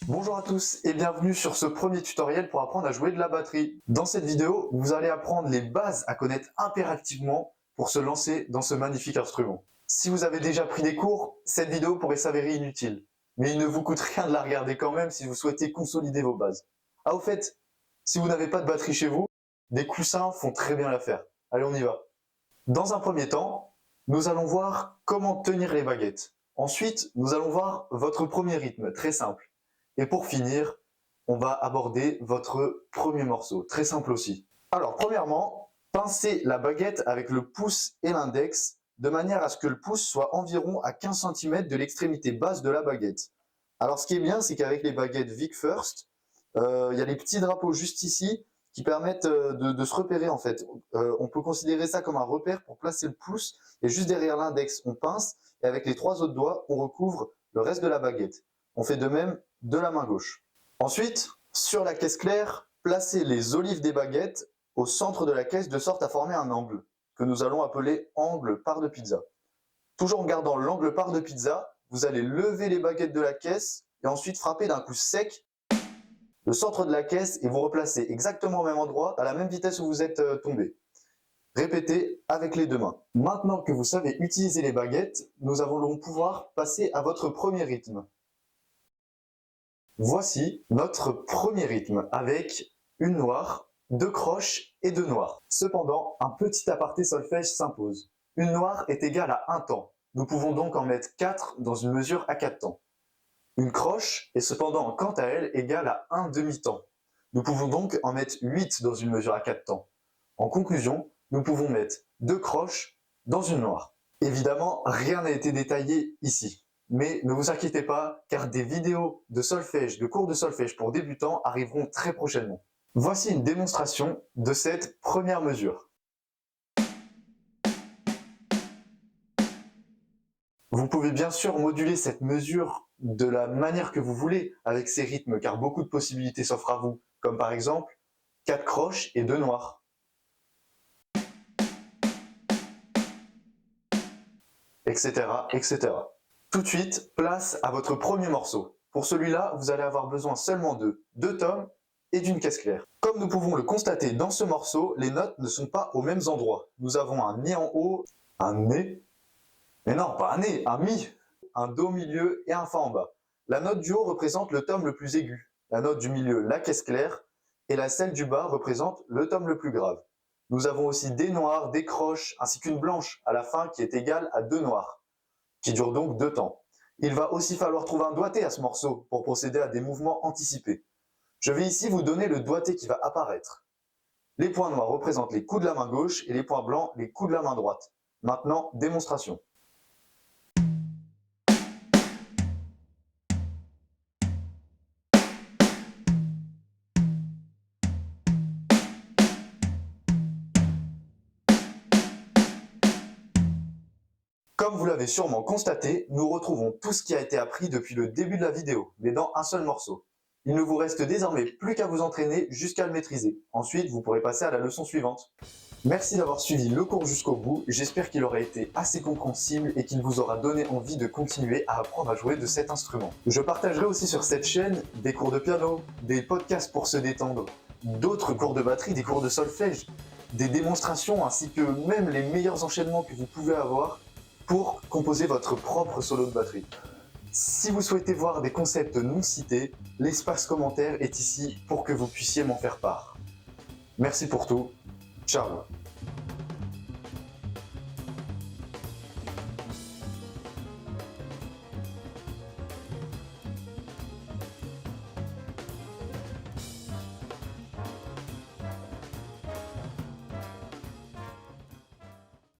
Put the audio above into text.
Bonjour à tous et bienvenue sur ce premier tutoriel pour apprendre à jouer de la batterie. Dans cette vidéo, vous allez apprendre les bases à connaître impérativement pour se lancer dans ce magnifique instrument. Si vous avez déjà pris des cours, cette vidéo pourrait s'avérer inutile, mais il ne vous coûte rien de la regarder quand même si vous souhaitez consolider vos bases. Ah au fait, si vous n'avez pas de batterie chez vous, des coussins font très bien l'affaire. Allez, on y va. Dans un premier temps, nous allons voir comment tenir les baguettes. Ensuite, nous allons voir votre premier rythme, très simple. Et pour finir, on va aborder votre premier morceau, très simple aussi. Alors, premièrement, pincez la baguette avec le pouce et l'index, de manière à ce que le pouce soit environ à 15 cm de l'extrémité basse de la baguette. Alors, ce qui est bien, c'est qu'avec les baguettes Vic First, il y a les petits drapeaux juste ici qui permettent de se repérer en fait. On peut considérer ça comme un repère pour placer le pouce, et juste derrière l'index, on pince, et avec les 3 autres doigts, on recouvre le reste de la baguette. On fait de même de la main gauche. Ensuite, sur la caisse claire, placez les olives des baguettes au centre de la caisse de sorte à former un angle, que nous allons appeler angle part de pizza. Toujours en gardant l'angle part de pizza, vous allez lever les baguettes de la caisse et ensuite frapper d'un coup sec le centre de la caisse et vous replacer exactement au même endroit, à la même vitesse où vous êtes tombé. Répétez avec les deux mains. Maintenant que vous savez utiliser les baguettes, nous allons pouvoir passer à votre premier rythme. Voici notre premier rythme avec une noire, 2 croches et 2 noirs. Cependant, un petit aparté solfège s'impose. Une noire est égale à 1 temps. Nous pouvons donc en mettre 4 dans une mesure à 4 temps. Une croche est cependant quant à elle égale à 1 demi-temps. Nous pouvons donc en mettre 8 dans une mesure à 4 temps. En conclusion, nous pouvons mettre 2 croches dans une noire. Évidemment, rien n'a été détaillé ici. Mais ne vous inquiétez pas, car des vidéos de solfège, de cours de solfège pour débutants arriveront très prochainement. Voici une démonstration de cette première mesure. Vous pouvez bien sûr moduler cette mesure de la manière que vous voulez avec ces rythmes, car beaucoup de possibilités s'offrent à vous, comme par exemple 4 croches et 2 noirs. Etc. etc. Tout de suite, place à votre premier morceau. Pour celui-là, vous allez avoir besoin seulement de 2 tomes et d'une caisse claire. Comme nous pouvons le constater dans ce morceau, les notes ne sont pas aux mêmes endroits. Nous avons un mi en haut, un mé, mais non, pas un nez, un mi, un do au milieu et un fa en bas. La note du haut représente le tome le plus aigu, la note du milieu la caisse claire, et celle du bas représente le tome le plus grave. Nous avons aussi des noirs, des croches, ainsi qu'une blanche à la fin qui est égale à 2 noirs, qui dure donc 2 temps. Il va aussi falloir trouver un doigté à ce morceau pour procéder à des mouvements anticipés. Je vais ici vous donner le doigté qui va apparaître. Les points noirs représentent les coups de la main gauche et les points blancs les coups de la main droite. Maintenant, démonstration. Comme vous l'avez sûrement constaté, nous retrouvons tout ce qui a été appris depuis le début de la vidéo, mais dans un seul morceau. Il ne vous reste désormais plus qu'à vous entraîner jusqu'à le maîtriser. Ensuite, vous pourrez passer à la leçon suivante. Merci d'avoir suivi le cours jusqu'au bout, j'espère qu'il aura été assez compréhensible et qu'il vous aura donné envie de continuer à apprendre à jouer de cet instrument. Je partagerai aussi sur cette chaîne des cours de piano, des podcasts pour se détendre, d'autres cours de batterie, des cours de solfège, des démonstrations ainsi que même les meilleurs enchaînements que vous pouvez avoir pour composer votre propre solo de batterie. Si vous souhaitez voir des concepts non cités, l'espace commentaire est ici pour que vous puissiez m'en faire part. Merci pour tout, ciao.